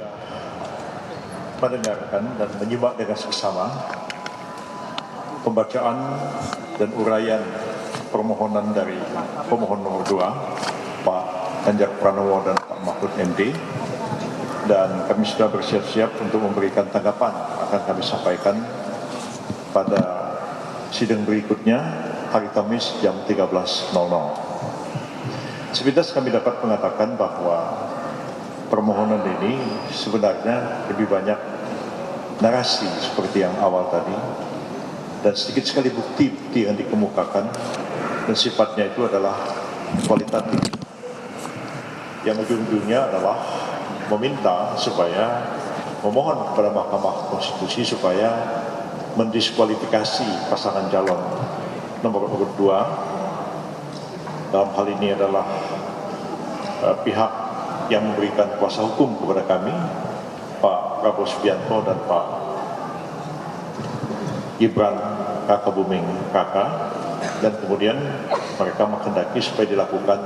sudah mendengarkan dan menyimak dengan seksama pembacaan dan uraian permohonan dari pemohon nomor 2, Pak Ganjar Pranowo dan Pak Mahfud MD, dan kami sudah bersiap-siap untuk memberikan tanggapan akan kami sampaikan pada sidang berikutnya hari Kamis jam 13.00. Sepintas kami dapat mengatakan bahwa permohonan ini sebenarnya lebih banyak narasi seperti yang awal tadi, dan sedikit sekali bukti-bukti yang dikemukakan, dan sifatnya itu adalah kualitatif, yang ujung-ujungnya adalah meminta supaya memohon kepada Mahkamah Konstitusi supaya mendiskualifikasi pasangan calon nomor urut 2. Dalam hal ini adalah pihak yang memberikan kuasa hukum kepada kami, Pak Prabowo Subianto dan Pak Gibran Raka Buming Raka, dan kemudian mereka menghendaki supaya dilakukan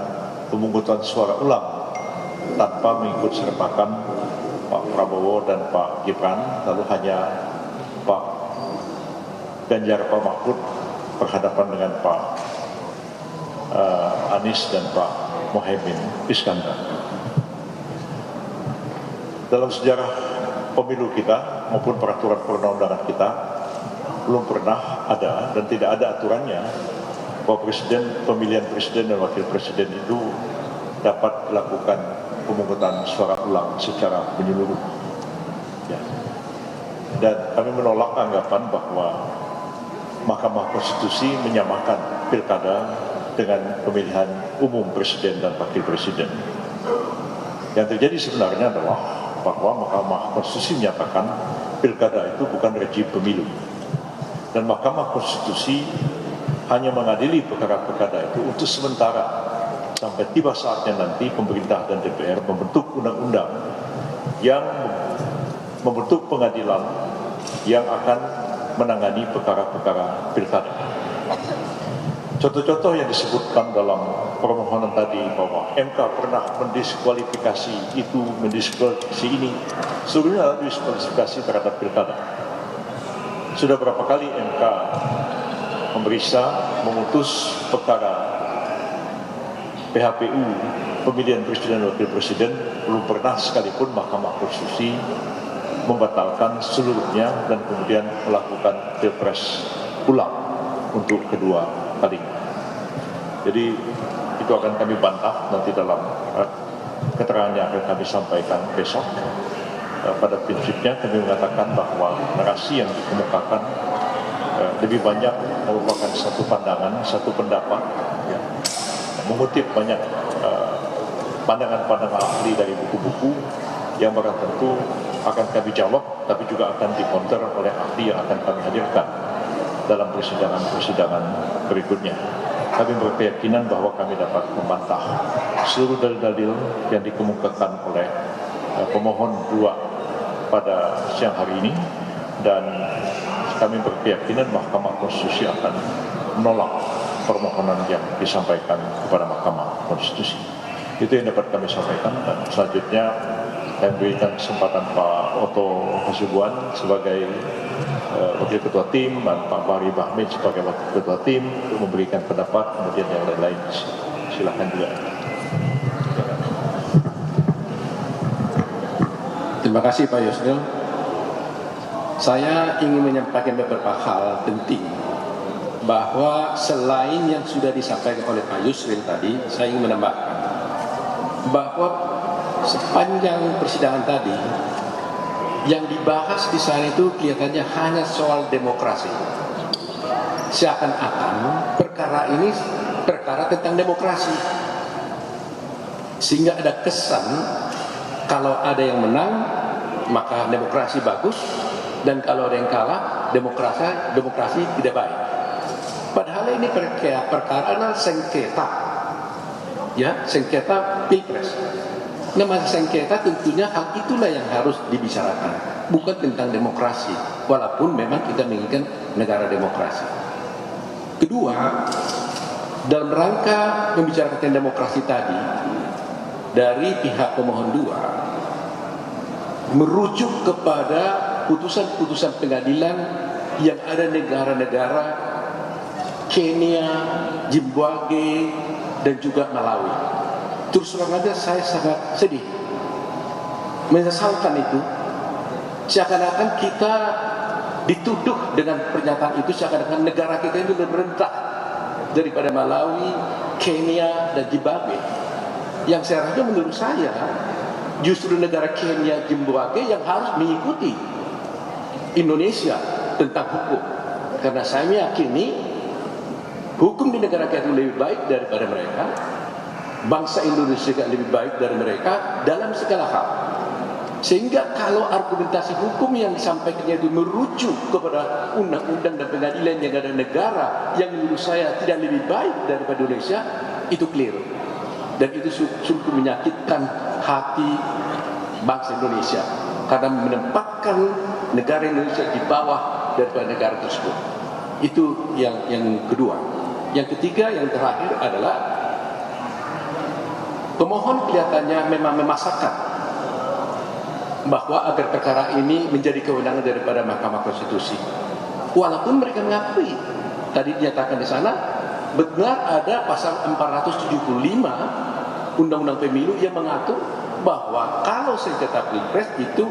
pemungutan suara ulang tanpa mengikut sertakan Pak Prabowo dan Pak Gibran, lalu hanya Pak Ganjar, Pak Mahfud berhadapan dengan Pak Anies dan Pak Mohaimin Iskandar. Dalam sejarah pemilu kita maupun peraturan perundang-undangan kita belum pernah ada dan tidak ada aturannya bahwa pemilihan presiden dan wakil presiden itu dapat dilakukan pemungutan suara ulang secara menyeluruh. Ya. Dan kami menolak anggapan bahwa Mahkamah Konstitusi menyamakan pilkada dengan pemilihan umum presiden dan wakil presiden. Yang terjadi sebenarnya adalah bahwa Mahkamah Konstitusi menyatakan pilkada itu bukan rejim pemilu, dan Mahkamah Konstitusi hanya mengadili perkara-perkara itu untuk sementara sampai tiba saatnya nanti pemerintah dan DPR membentuk undang-undang yang membentuk pengadilan yang akan menangani perkara-perkara pilkada. Contoh-contoh yang disebutkan dalam permohonan tadi bahwa MK pernah mendiskualifikasi itu, mendiskualifikasi ini, sebenarnya adalah diskualifikasi terhadap pilkada. Sudah berapa kali MK memeriksa, memutus perkara PHPU, pemilihan presiden dan wakil presiden, belum pernah sekalipun Mahkamah Konstitusi membatalkan seluruhnya dan kemudian melakukan pilpres ulang untuk kedua kalinya. Jadi itu akan kami bantah nanti dalam keterangan yang akan kami sampaikan besok. Pada prinsipnya kami mengatakan bahwa narasi yang dikemukakan lebih banyak merupakan satu pandangan, satu pendapat, ya, mengutip banyak pandangan-pandangan ahli dari buku-buku yang barang tentu akan kami jawab, tapi juga akan dikonter oleh ahli yang akan kami hadirkan dalam persidangan-persidangan berikutnya. Kami berkeyakinan bahwa kami dapat membantah seluruh dalil-dalil yang dikemukakan oleh pemohon 2 pada siang hari ini, dan kami berkeyakinan Mahkamah Konstitusi akan menolak permohonan yang disampaikan kepada Mahkamah Konstitusi. Itu yang dapat kami sampaikan, dan selanjutnya kami berikan kesempatan Pak Otto Hasibuan sebagai Wakil Ketua Tim dan Pak Bari Bahmid sebagai Wakil Ketua Tim untuk memberikan pendapat, kemudian yang lain-lain silakan juga. Terima kasih Pak Yusril. Saya ingin menyampaikan beberapa hal penting, bahwa selain yang sudah disampaikan oleh Pak Yusril tadi, saya ingin menambahkan bahwa sepanjang persidangan tadi yang dibahas di sana itu kelihatannya hanya soal demokrasi. Seakan-akan perkara ini perkara tentang demokrasi, sehingga ada kesan kalau ada yang menang maka demokrasi bagus, dan kalau ada yang kalah demokrasi tidak baik. Padahal ini perkara sengketa, ya, sengketa pilpres. Nama sengketa tentunya hal itulah yang harus dibicarakan, bukan tentang demokrasi, walaupun memang kita menginginkan negara demokrasi. Kedua, dalam rangka membicarakan tentang demokrasi tadi, dari pihak pemohon 2 merujuk kepada putusan-putusan pengadilan yang ada negara-negara Kenya, Zimbabwe, dan juga Malawi. Terus terang aja saya sangat sedih, menyesalkan itu. Seakan-akan kita dituduh dengan pernyataan itu, seakan-akan negara kita itu lebih rendah daripada Malawi, Kenya, dan Zimbabwe. Yang saya rasa menurut saya justru negara Kenya, Zimbabwe yang harus mengikuti Indonesia tentang hukum, karena saya meyakini hukum di negara kita lebih baik daripada mereka. Bangsa Indonesia lebih baik dari mereka dalam segala hal. Sehingga kalau argumentasi hukum yang disampaikannya itu merujuk kepada undang-undang dan pengadilan yang ada negara yang menurut saya tidak lebih baik daripada Indonesia, itu keliru. Dan itu sungguh menyakitkan hati bangsa Indonesia, karena menempatkan negara Indonesia di bawah daripada negara tersebut. Itu yang kedua. Yang ketiga, yang terakhir adalah pemohon kelihatannya memang memasakkan bahwa agar perkara ini menjadi kewenangan daripada Mahkamah Konstitusi. Walaupun mereka mengakui, tadi dinyatakan di sana, benar ada pasal 475 Undang-Undang Pemilu yang mengatur bahwa kalau sengketa pilpres itu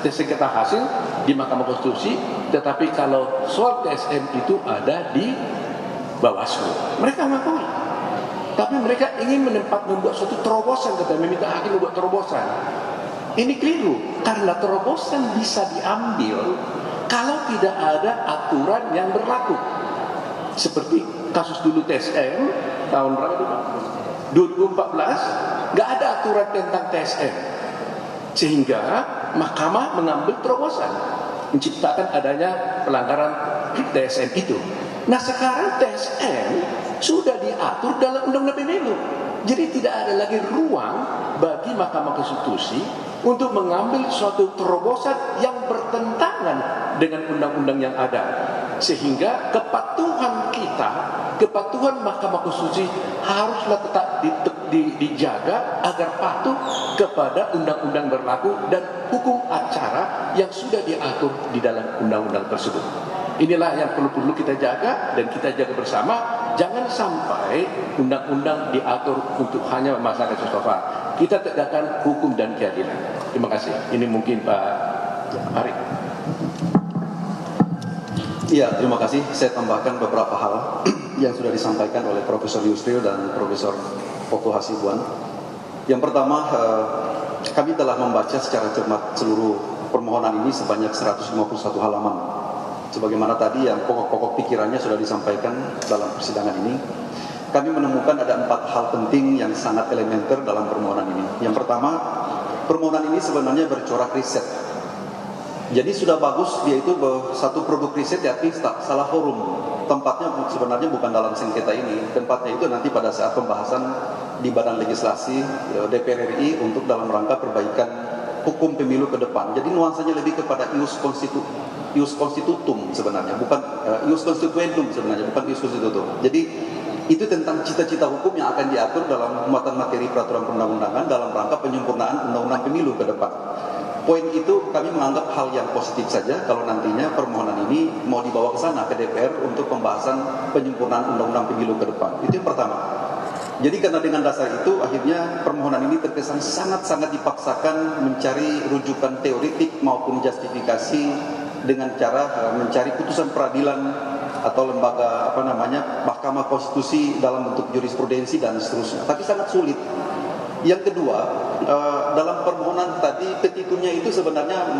sengketa hasil di Mahkamah Konstitusi, tetapi kalau soal TSM itu ada di Bawaslu. Mereka mengakui, tapi mereka ingin membuat suatu terobosan, kata meminta hakim membuat terobosan. Ini keliru, karena terobosan bisa diambil kalau tidak ada aturan yang berlaku. Seperti kasus dulu TSM tahun berapa? 2014, nggak ada aturan tentang TSM, sehingga mahkamah mengambil terobosan menciptakan adanya pelanggaran TSM itu. Nah sekarang TSM sudah diatur dalam Undang-Undang Pemilu, jadi tidak ada lagi ruang bagi Mahkamah Konstitusi untuk mengambil suatu terobosan yang bertentangan dengan undang-undang yang ada, sehingga kepatuhan kita, kepatuhan Mahkamah Konstitusi haruslah tetap dijaga agar patuh kepada undang-undang berlaku dan hukum acara yang sudah diatur di dalam undang-undang tersebut. Inilah yang perlu kita jaga dan kita jaga bersama. Jangan sampai undang-undang diatur untuk hanya masyarakat sosial. Kita tegakkan hukum dan keadilan. Terima kasih. Ini mungkin Pak Ari. Iya, terima kasih. Saya tambahkan beberapa hal yang sudah disampaikan oleh Profesor Yusril dan Profesor Oto Hasibuan. Yang pertama, kami telah membaca secara cermat seluruh permohonan ini sebanyak 151 halaman. Sebagaimana tadi yang pokok-pokok pikirannya sudah disampaikan dalam persidangan ini, kami menemukan ada 4 hal penting yang sangat elementer dalam permohonan ini. Yang pertama, permohonan ini sebenarnya bercorak riset. Jadi sudah bagus dia itu satu produk riset, tapi salah forum. Tempatnya sebenarnya bukan dalam sengketa ini. Tempatnya itu nanti pada saat pembahasan di Badan Legislasi DPR RI untuk dalam rangka perbaikan hukum pemilu ke depan. Jadi nuansanya lebih kepada ius constitutum sebenarnya, bukan ius constituendum sebenarnya, bukan ius constitutum. Jadi itu tentang cita-cita hukum yang akan diatur dalam muatan materi peraturan perundang-undangan dalam rangka penyempurnaan undang-undang pemilu ke depan. Poin itu kami menganggap hal yang positif saja kalau nantinya permohonan ini mau dibawa ke sana ke DPR untuk pembahasan penyempurnaan undang-undang pemilu ke depan. Itu yang pertama. Jadi karena dengan dasar itu akhirnya permohonan ini terkesan sangat-sangat dipaksakan mencari rujukan teoritik maupun justifikasi dengan cara mencari putusan peradilan atau lembaga Mahkamah Konstitusi dalam bentuk jurisprudensi dan seterusnya. Tapi sangat sulit. Yang kedua, dalam permohonan tadi petitumnya itu sebenarnya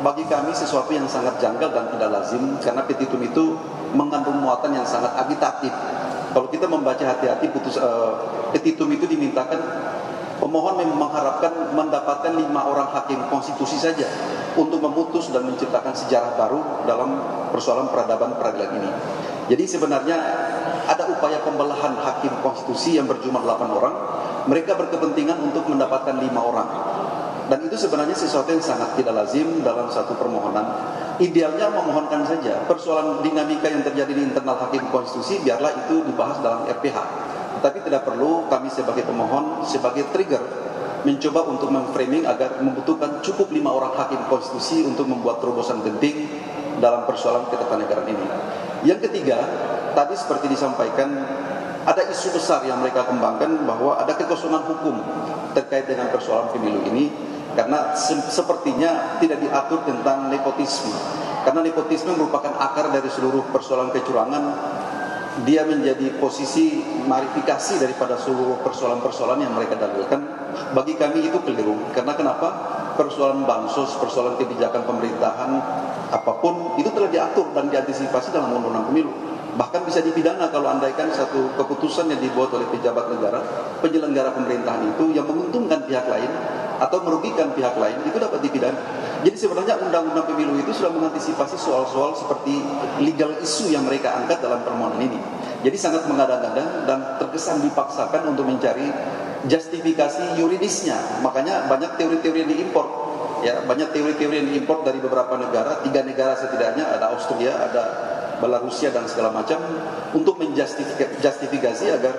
bagi kami sesuatu yang sangat janggal dan tidak lazim, karena petitum itu mengandung muatan yang sangat agitatif. Kalau kita membaca hati-hati petitum itu dimintakan pemohon mengharapkan mendapatkan 5 orang hakim konstitusi saja untuk memutus dan menciptakan sejarah baru dalam persoalan peradaban peradilan ini. Jadi sebenarnya ada upaya pembelahan hakim konstitusi yang berjumlah 8 orang. Mereka berkepentingan untuk mendapatkan 5 orang. Dan itu sebenarnya sesuatu yang sangat tidak lazim dalam satu permohonan. Idealnya memohonkan saja persoalan dinamika yang terjadi di internal hakim konstitusi biarlah itu dibahas dalam RPH. Tapi tidak perlu kami sebagai pemohon sebagai trigger mencoba untuk memframing agar membutuhkan cukup 5 orang hakim konstitusi untuk membuat terobosan genting dalam persoalan ketatanegaraan ini. Yang ketiga, tadi seperti disampaikan, ada isu besar yang mereka kembangkan bahwa ada kekosongan hukum terkait dengan persoalan pemilu ini, karena sepertinya tidak diatur tentang nepotisme. Karena nepotisme merupakan akar dari seluruh persoalan kecurangan. Dia menjadi posisi marifikasi daripada seluruh persoalan-persoalan yang mereka dalilkan. Bagi kami itu keliru. Karena kenapa? Persoalan bansos, persoalan kebijakan pemerintahan, apapun itu telah diatur dan diantisipasi dalam undang-undang pemilu. Bahkan bisa dipidana kalau andaikan satu keputusan yang dibuat oleh pejabat negara, penyelenggara pemerintahan itu yang menguntungkan pihak lain atau merugikan pihak lain, itu dapat dipidana. Jadi sebenarnya undang-undang pemilu itu sudah mengantisipasi soal-soal seperti legal issue yang mereka angkat dalam permohonan ini. Jadi sangat mengada-ngada dan terkesan dipaksakan untuk mencari justifikasi yuridisnya. Makanya banyak teori-teori yang diimpor. Ya, banyak teori-teori yang diimpor dari beberapa negara, 3 negara setidaknya, ada Austria, ada Belarusia dan segala macam, untuk menjustifikasi agar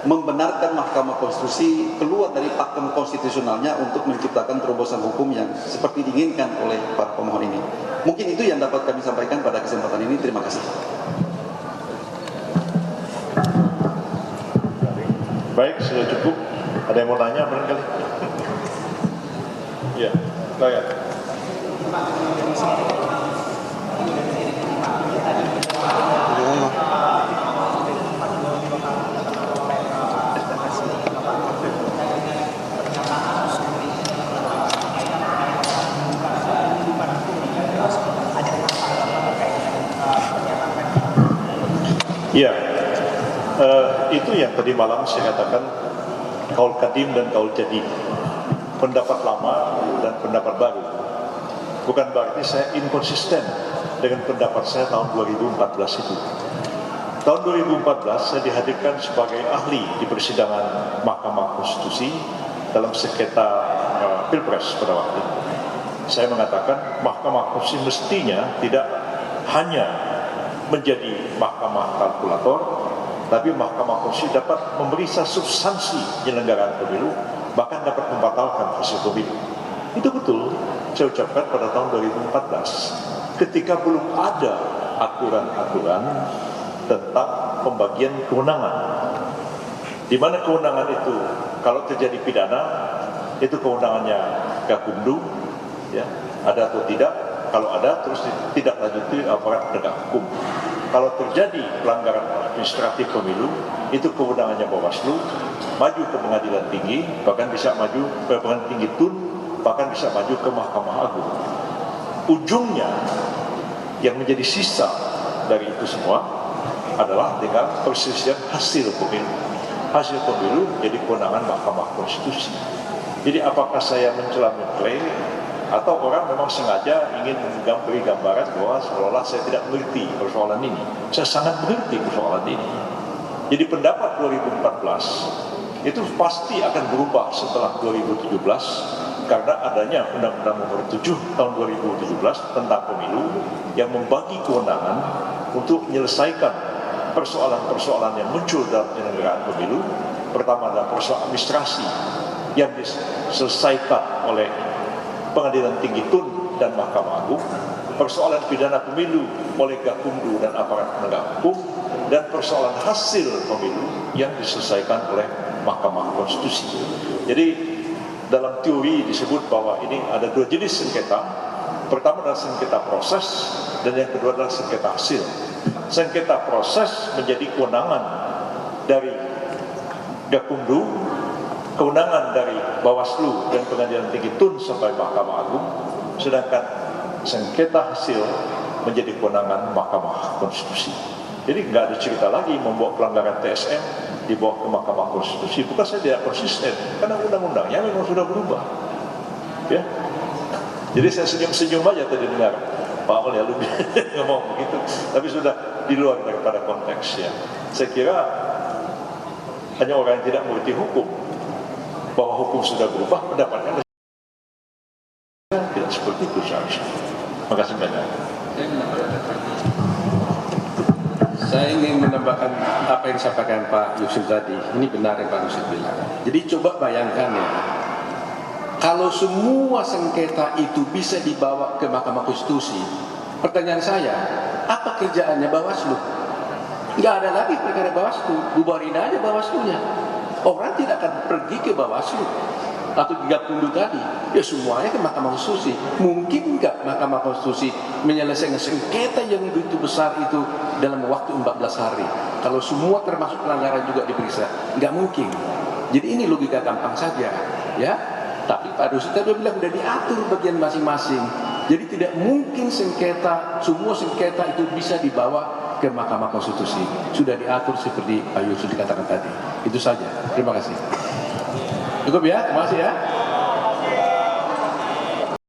membenarkan Mahkamah Konstitusi keluar dari pakem konstitusionalnya untuk menciptakan terobosan hukum yang seperti diinginkan oleh para pemohon ini. Mungkin itu yang dapat kami sampaikan pada kesempatan ini. Terima kasih. Baik, sudah cukup. Ada yang mau nanya barangkali? Iya, silakan. Iya, itu yang tadi malam saya katakan kaul kadim dan kaul jadid, pendapat lama dan pendapat baru. Bukan berarti saya inkonsisten dengan pendapat saya tahun 2014 itu. Tahun 2014 saya dihadirkan sebagai ahli di persidangan Mahkamah Konstitusi dalam sengketa Pilpres pada waktu itu. Saya mengatakan Mahkamah Konstitusi mestinya tidak hanya menjadi mahkamah kalkulator, tapi Mahkamah Konstitusi dapat memeriksa substansi penyelenggaraan pemilu, bahkan dapat membatalkan hasil pemilu. Itu betul saya ucapkan pada tahun 2014, ketika belum ada aturan-aturan tentang pembagian kewenangan, di mana kewenangan itu kalau terjadi pidana itu kewenangannya Gakumdu, ya, ada atau tidak. Kalau ada, terus tidak lanjuti aparat penegak hukum. Kalau terjadi pelanggaran administratif pemilu, itu kewenangannya Bawaslu, maju ke pengadilan tinggi, bahkan bisa maju ke pengadilan tinggi TUN, bahkan bisa maju ke Mahkamah Agung. Ujungnya, yang menjadi sisa dari itu semua adalah dengan perselisihan hasil pemilu. Hasil pemilu jadi kewenangan Mahkamah Konstitusi. Jadi apakah saya mencela-mencela atau orang memang sengaja ingin memberi gambaran bahwa seolah-olah saya tidak mengerti persoalan ini? Saya sangat mengerti persoalan ini. Jadi pendapat 2014 itu pasti akan berubah setelah 2017 karena adanya Undang-Undang Nomor 7 tahun 2017 tentang pemilu yang membagi kewenangan untuk menyelesaikan persoalan-persoalan yang muncul dalam penyelenggaraan pemilu. Pertama adalah persoalan administrasi yang diselesaikan oleh Pengadilan Tinggi TUN dan Mahkamah Agung, persoalan pidana pemilu oleh Gakumdu dan aparat penegak hukum, dan persoalan hasil pemilu yang diselesaikan oleh Mahkamah Konstitusi. Jadi dalam teori disebut bahwa ini ada 2 jenis sengketa. Pertama adalah sengketa proses dan yang kedua adalah sengketa hasil. Sengketa proses menjadi kewenangan dari Gakumdu, kewenangan dari Bawaslu dan Pengadilan Tinggi TUN sampai Mahkamah Agung, sedangkan sengketa hasil menjadi kewenangan Mahkamah Konstitusi. Jadi nggak ada cerita lagi membawa pelanggaran TSM dibawa ke Mahkamah Konstitusi. Bukan saya tidak konsisten, karena undang-undangnya memang sudah berubah. Ya, jadi saya senyum-senyum aja tadi dengar Pak Amel ya lu ngomong begitu, tapi sudah di luar daripada konteksnya. Saya kira hanya orang yang tidak mengerti hukum bahwa hukum sudah berubah, pendapatnya tidak seperti itu seharusnya. Terima kasih banyak. Saya ingin menambahkan apa yang disampaikan Pak Yusril tadi. Ini benar yang Pak Yusril bilang. Jadi coba bayangkan ya, Kalau semua sengketa itu bisa dibawa ke Mahkamah Konstitusi, pertanyaan saya, apa kerjaannya Bawaslu? Nggak ada lagi perkara Bawaslu, bubarin aja Bawaslunya. Orang tidak akan pergi ke Bawaslu atau 30 tadi, ya semuanya ke Mahkamah Konstitusi. Mungkin nggak Mahkamah Konstitusi menyelesaikan sengketa yang begitu besar itu dalam waktu 14 hari? Kalau semua termasuk pelanggaran juga diperiksa, nggak mungkin. Jadi ini logika gampang saja, ya. Tapi Pak Dosi tadi bilang udah diatur bagian masing-masing. Jadi tidak mungkin sengketa, semua sengketa itu bisa dibawa ke Mahkamah Konstitusi. Sudah diatur seperti Pak Yusuf dikatakan tadi. Itu saja. Terima kasih. Cukup ya, terima kasih ya.